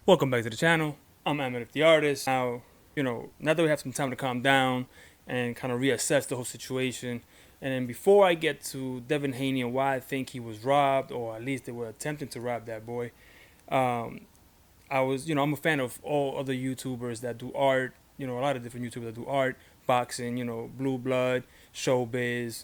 Welcome back to the channel. I'm Ahmed the Artist. Now, now that we have some time to calm down and kind of reassess the whole situation, and then before I get to Devin Haney and why I think he was robbed, or at least they were attempting to rob that boy, I'm a fan of all other YouTubers that do art, a lot of different YouTubers that do art, boxing, Blue Blood, Showbiz,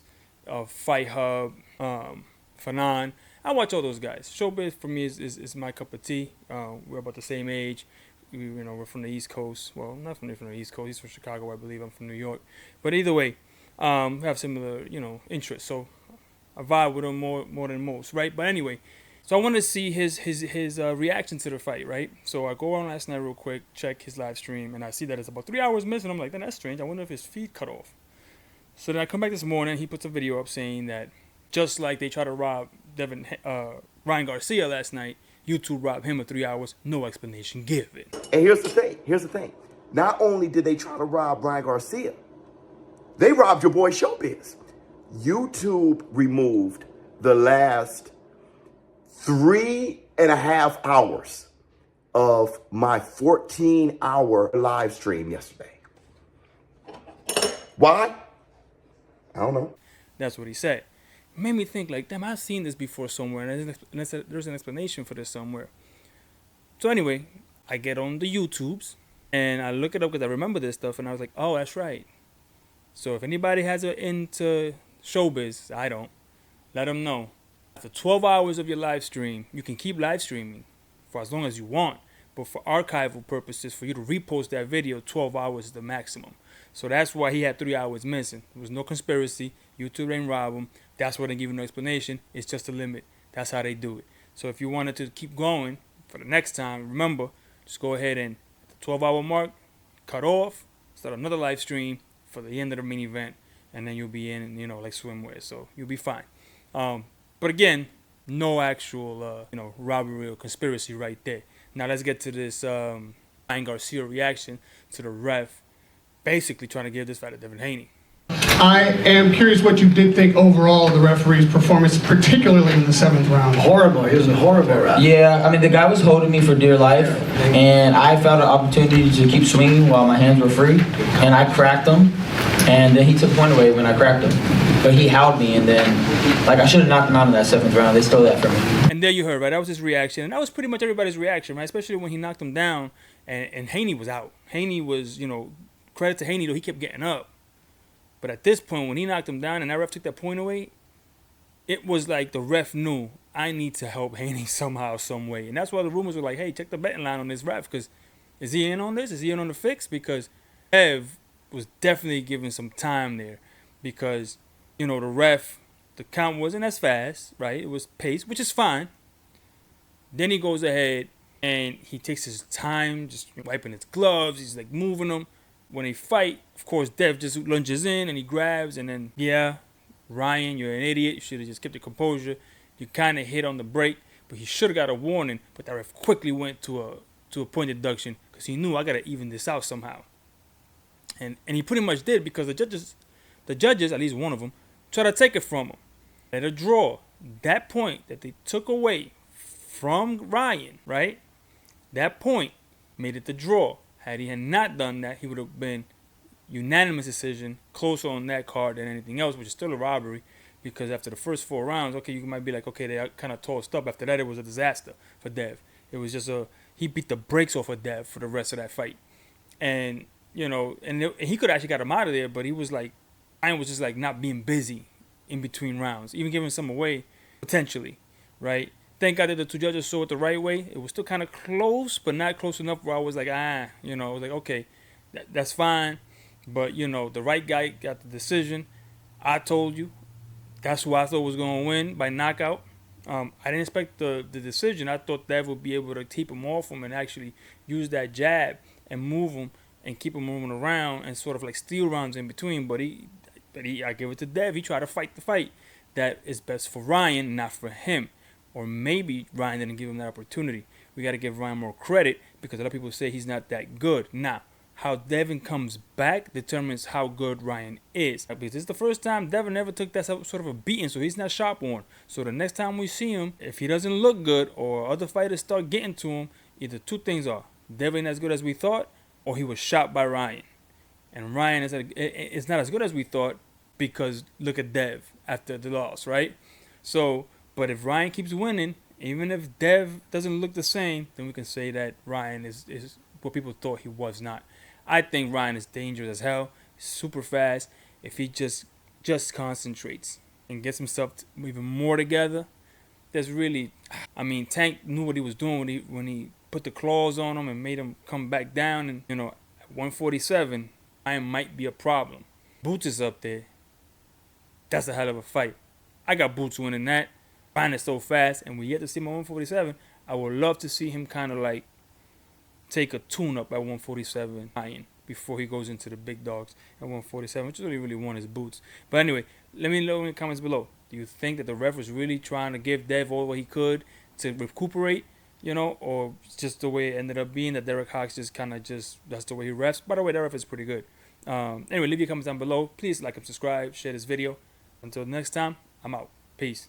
Fight Hub, Fanon. I watch all those guys. Showbiz for me is my cup of tea. We're about the same age. We're from the East Coast. Well, not from the East Coast. He's from Chicago, I believe. I'm from New York. But either way, we have similar, interests. So I vibe with him more than most, right? But anyway, so I wanted to see his reaction to the fight, right? So I go on last night real quick, check his live stream, and I see that it's about 3 hours missing. I'm like, then that's strange. I wonder if his feed cut off. So then I come back this morning. He puts a video up saying that just like they tried to rob RyanGarcia last night, YouTube robbed him of 3 hours, no explanation given. And here's the thing. Not only did they try to rob RyanGarcia, they robbed your boy Showbiz. YouTube removed the last 3.5 hours of my 14-hour live stream yesterday. Why? I don't know. That's what he said. Made me think like, damn, I've seen this before somewhere, and there's an explanation for this somewhere. So anyway, I get on the YouTubes and I look it up because I remember this stuff, and I was like, oh, that's right. So if anybody has an into Showbiz, I don't, let them know. After 12 hours of your live stream, you can keep live streaming for as long as you want, but for archival purposes, for you to repost that video, 12 hours is the maximum. So that's why he had 3 hours missing. There was no conspiracy. YouTube didn't rob him. That's why they give you no explanation. It's just a limit. That's how they do it. So if you wanted to keep going for the next time, remember, just go ahead and at the 12-hour mark, cut off, start another live stream for the end of the main event, and then you'll be in, like swimwear. So you'll be fine. But again, no actual, robbery or conspiracy right there. Now let's get to this RyanGarcia reaction to the ref basically trying to give this fight to Devin Haney. I am curious what you did think overall of the referee's performance, particularly in the 7th round. Horrible. It was a horrible round. Yeah, I mean, the guy was holding me for dear life, and I found an opportunity to keep swinging while my hands were free, and I cracked him, and then he took point away when I cracked him. But he held me, and then, I should have knocked him out in that 7th round. They stole that from me. And there you heard, right? That was his reaction, and that was pretty much everybody's reaction, right? Especially when he knocked him down, and Haney was out. Haney was, credit to Haney, though, he kept getting up. But at this point, when he knocked him down and that ref took that point away, it was like the ref knew, I need to help Haney somehow, some way. And that's why the rumors were like, hey, check the betting line on this ref, because is he in on this? Is he in on the fix? Because Ev was definitely giving some time there because, the ref, the count wasn't as fast, right? It was paced, which is fine. Then he goes ahead and he takes his time, just wiping his gloves. He's like moving them. When they fight, of course, Dev just lunges in and he grabs, and then, yeah, Ryan, you're an idiot. You should have just kept the composure. You kind of hit on the break, but he should have got a warning. But that ref quickly went to a point deduction because he knew I got to even this out somehow. And he pretty much did because the judges, at least one of them, tried to take it from him. Let a draw. That point that they took away from Ryan, right? That point made it the draw. Had he had not done that, he would have been unanimous decision, closer on that card than anything else, which is still a robbery, because after the first 4 rounds, okay, you might be like, okay, they kind of tossed up. After that, it was a disaster for Dev. It was just he beat the brakes off of Dev for the rest of that fight. And, and he could have actually got him out of there, but he was like, Ryan was just like not being busy in between rounds, even giving some away, potentially, right? Thank God that the 2 judges saw it the right way. It was still kind of close, but not close enough where I was like, I was like, okay, that's fine. But, the right guy got the decision. I told you. That's who I thought was going to win by knockout. I didn't expect the decision. I thought Dev would be able to keep him off him and actually use that jab and move him and keep him moving around and sort of like steal rounds in between. But I give it to Dev. He tried to fight the fight that is best for Ryan, not for him. Or maybe Ryan didn't give him that opportunity. We got to give Ryan more credit because a lot of people say he's not that good. Now, how Devin comes back determines how good Ryan is. Because this is the first time Devin ever took that sort of a beating, so he's not sharp on. So the next time we see him, if he doesn't look good or other fighters start getting to him, either two things are: Devin as good as we thought, or he was shot by Ryan. And Ryan is not as good as we thought because look at Dev after the loss, right? So, but if Ryan keeps winning, even if Dev doesn't look the same, then we can say that Ryan is what people thought he was not. I think Ryan is dangerous as hell, super fast. If he just concentrates and gets himself even more together, there's really, I mean, Tank knew what he was doing when he put the claws on him and made him come back down. And at 147, Ryan might be a problem. Boots is up there. That's a hell of a fight. I got Boots winning that. Ryan is so fast, and we yet to see him at 147. I would love to see him kind of like take a tune-up at 147 Ryan before he goes into the big dogs at 147, which is what he really want is Boots. But anyway, let me know in the comments below. Do you think that the ref was really trying to give Dev all what he could to recuperate, or just the way it ended up being that Derek Hawks just kind of that's the way he refs? By the way, that ref is pretty good. Anyway, leave your comments down below. Please like and subscribe, share this video. Until next time, I'm out. Peace.